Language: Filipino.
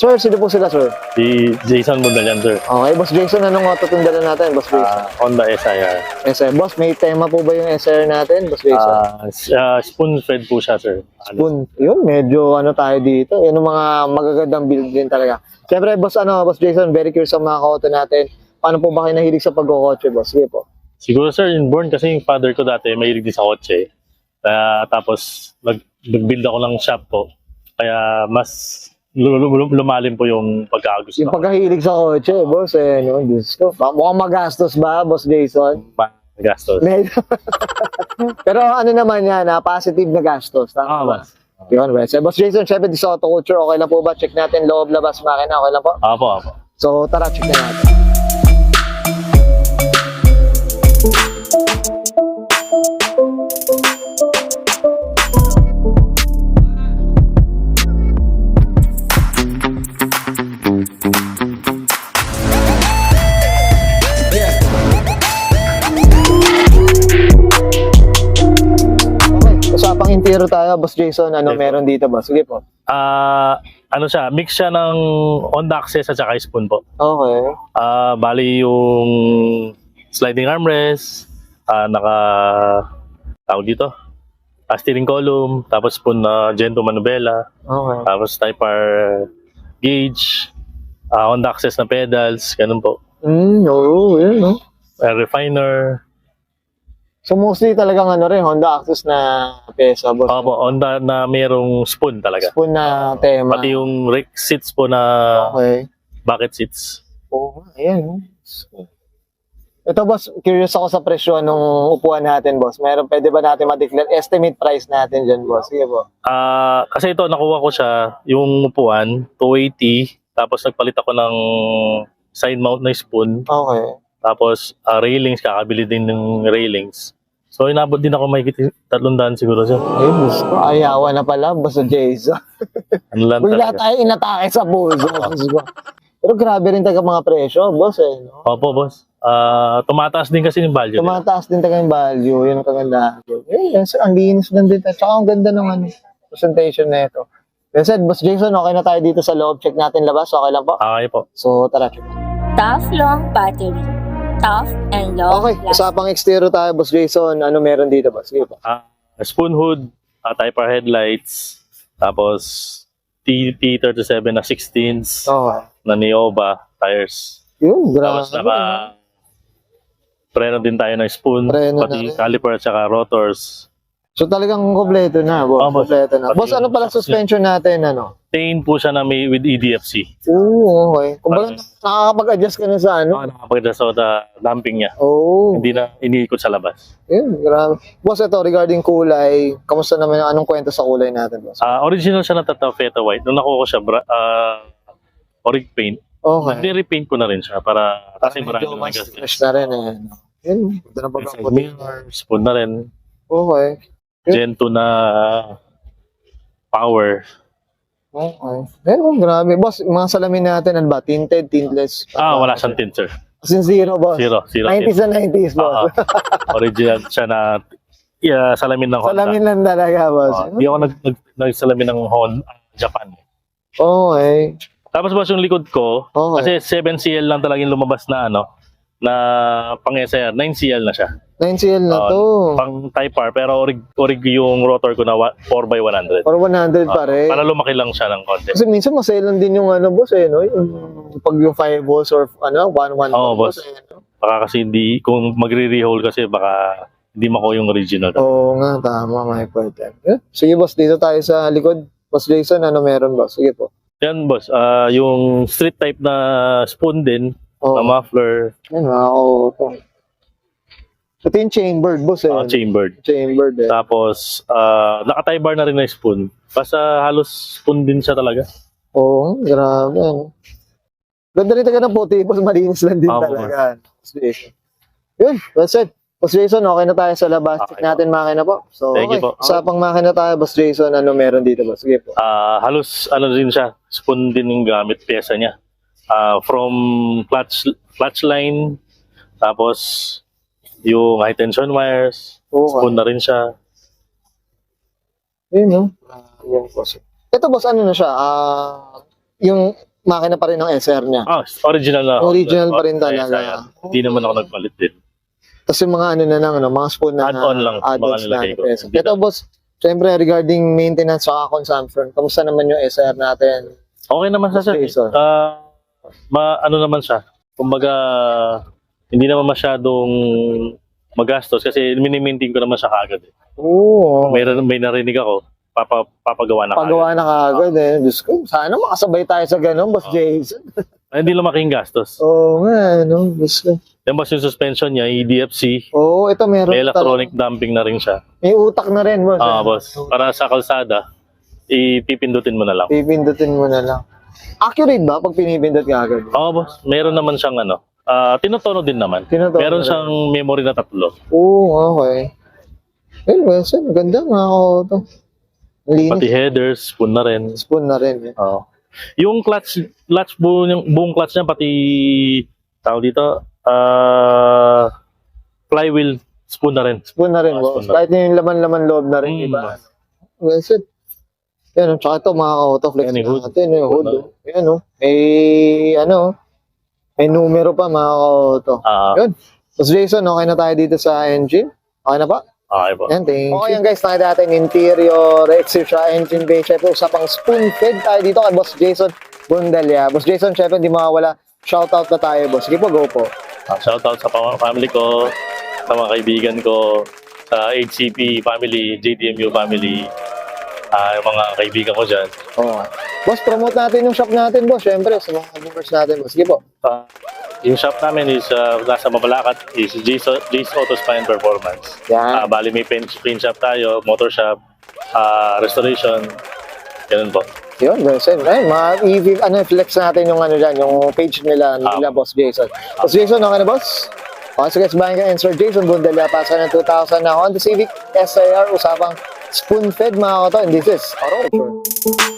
Sir, sino po sila, sir? Si Jason Bundalian, sir. Okay, Boss Jason, anong auto tundalan natin, Boss Jason? Honda SIR. SR. Boss, may tema po ba yung SR natin, Boss Jason? Spoon-fed po siya, sir. Spoon. Yun, medyo ano tayo dito. Yan ang mga magagandang build din talaga. Siyempre, Boss Jason, very curious sa mga auto natin. Paano po ba kayo nahilig sa pagkakotse, Boss? Sige po. Siguro, sir, inborn kasi yung father ko dati, mahilig din sa kotse. Tapos, nag-build ako ng shop po. Kaya mas lumalim po yung pagkakagusto. Yung pagkahilig sa kotse, Boss, no? Diyos ko. Mukhang magastos ba, Boss Jason? Gastos. Pero ano naman yan, positive na gastos. Tama ba? Boss. Yun, well. So, Boss Jason, syempre, di sa auto culture, okay lang po ba? Check natin loob, labas, makina, okay lang po? Apo. So, tara, check na natin. Usapang interior tayo, Boss Jason. Ano meron dito, Boss? Sige po. Ano siya, mix siya ng Honda Access at saka Spoon po. Okay. Bali yung sliding armrest, tawag dito, steering column, tapos Spoon na Gento Manubela, Okay. tapos Type R gauge, Honda Access na pedals, ganun po. Oo, yun, no? Air refiner. So, mostly talagang ano rin, Honda Access na pesa, Boss. Opo, Honda na mayroong spoon talaga. Spoon na tema. Pati yung rack seats po na Okay. bucket seats. Oo, ayan. No? Ito, Boss, curious ako sa presyo nung upuan natin, Boss. Pwede ba natin ma-declare estimate price natin dyan, Boss? Sige po. Kasi ito, nakuha ko siya, yung upuan, 280, tapos nagpalit ako ng side mount na spoon, Okay. tapos railings, kakabili din ng railings. So inabot din ako mahigit 300 siguro siya. Ay, Boss ko. Ayawa na pala, Boss Jason. Ano lang Bigla talaga. tayo inatake sa puso. Boss ko. Pero grabe rin taga mga presyo, Boss, no? Opo, boss. Tumataas din kasi yung value. Tumataas din taga yung value, yun ang kagandahan. Yes, ang linis lang din. Tsaka ang ganda ng presentation na ito. Then said, Boss Jason, okay na tayo dito sa loob. Check natin labas. Okay lang po? Okay po. So, tara, check. Tough long battery. Tough and long Okay, usapang exterior tayo, Boss Jason. Ano meron dito, Boss? Sige po. Spoon hood, Type R headlights, tapos T37 na 16s, Okay. na Nioba tires. Yun, Tapos grabe. preno din tayo ng spoon, Preno na pati rin. caliper at saka rotors. So talagang kompleto na, Boss. Boss. Kompleto na. Pati Boss, ano yung pala suspension natin, ano? Tain po siya na may with EDFC. Oo, okay. Kung ba nakakapag-adjust ka na sa ano? Nakapagda sa damping niya. Oo. Hindi na iniikot sa labas. Yun, grabe. Boss, ito, regarding kulay, kamusta naman yung anong kwento sa kulay natin, Boss? Original siya na Tatafeta White. Nung nakuha ko siya, Oric paint. Okay. Nire-repaint ko na rin siya para kasi marami Medyo naman mas gas. fresh na rin, eh. Yun, ganda na Side pagkaputi. mirror, spoon na rin. Okay. Gen 2 na power. Okay. Pero grabe. Boss, mga salamin natin, ano ba? Tinted, tintless? Wala siyang tint, sir. As in zero, Boss. Zero 90s tint. na 90s, Boss. Original siya na salamin ng Honda. Salamin lang talaga, Boss. Hindi ako nagsalamin ng Honda Japan. Okay. Tapos boss, yung likod ko, Okay. kasi 7CL lang talagang lumabas na na pang SR, 9CL na siya. 9CL na to. Pang Type R, pero orig yung rotor ko na 4x100. Or 100 pa rin. Para lumaki lang siya ng konti. Kasi minsan maselan din yung boss, no? Yung pag yung 5 volts or 1 Oo, boss. no? Baka kasi kung magre-rehaul kasi baka hindi makuha yung original. Oo nga, tama, may point. Yeah. Sige, boss, dito tayo sa likod. Boss Jason, ano meron, boss? Sige po. Yan boss, yung street type na spoon din, Oo. na muffler, Yan, oo. Ito yung chambered, boss, eh. chambered. Chambered, eh. Tapos, naka-tie bar na rin na spoon. Basta halos spoon din siya talaga. Oo, grabe. Ano. Ganda rin taga ng puti, boss. Malinis lang din Oo, talaga. Boss Jason. Yun, that's it. Boss Jason, okay na tayo sa labas. Okay Check natin makina po. So, Thank you okay. po. Usapang makina tayo, Boss Jason. Ano meron dito, boss? Sige po. Halos din siya, spoon din yung gamit pyesa niya. From clutch line, tapos yung high tension wires, spoon na rin siya. Yun, no? Yan, boss. Ito, boss, ano na siya? Yung makina pa rin ng SR niya. Original na. Original pa rin SR. talaga. Hindi naman ako nagpalit din. Tapos yung mga ano na lang, ano, mga spoon na Add-on lang, add-ons mga nilagay na ko. peso. Ito boss, syempre regarding maintenance sa consumption, kamusta naman yung SR natin? Okay naman siya, sir. Jason. Ano naman siya. Kumbaga, hindi naman masyadong magastos kasi minimaintain ko naman siya kaagad. Oo. May narinig ako, papagawa na Pagawa na kaagad eh. Diyos ko, sana makasabay tayo sa ganun, Boss Jason. Ay, hindi lumaking gastos. Oo nga, no? Diyos ko. Yung boss, yung suspension niya, EDFC, Oo, ito meron. may electronic damping na rin siya. May utak na rin, boss. Boss. Para sa kalsada, ipipindutin mo na lang. Pipindutin mo na lang. Accurate ba pag pinipindot ka agad? Boss. Meron naman siyang tinutono din naman. Tinutono Meron rin. siyang memory na 3. Oo, okay. Well, sir, ganda mga auto. Linis. Pati headers, spoon na rin. Spoon na rin. Eh. Oo. Yung clutch buong clutch niya, pati tawag dito, flywheel, spoon na rin. Spoon na rin, boss. Spoon na rin. Kahit yung laman-laman loob na rin, iba. Well, sir. Yan, tsaka ito, mga auto flex Yan, yung hood. natin. Yung hood. Yan, may numero pa, mga auto. Yun. Tapos Jason, okay na tayo dito sa engine? Okay na pa? Okay po. Yan, thank you. Okay, yan guys, nakita natin interior, exterior, engine bay. Syempre, usapang spoon fed tayo dito kay Boss Jason Bundalya. Boss Jason, syempre, hindi makawala. Shoutout na tayo, boss. Sige po, go po. Shoutout sa family ko, sa mga kaibigan ko, sa HCP family, JDMU family, yung mga kaibigan ko dyan. Oh. Boss, promote natin yung shop natin, boss. Syempre, sa mga viewers natin, boss. Sige po. Yung shop namin is nasa Mabalacat, is J's Auto Spine Performance. Yan. Bali may paint shop tayo, motor shop, restoration, ganun po. Yun, boss. Ay, flex natin yung dyan, yung page nila, Boss Jason. Boss Jason, okay na, boss? Okay, so guys, bayan ka and Sir Jason Bundalya, pasa ng 2000 na Honda Civic SIR, usapang spoon-fed mga auto, and this is Auto Culture.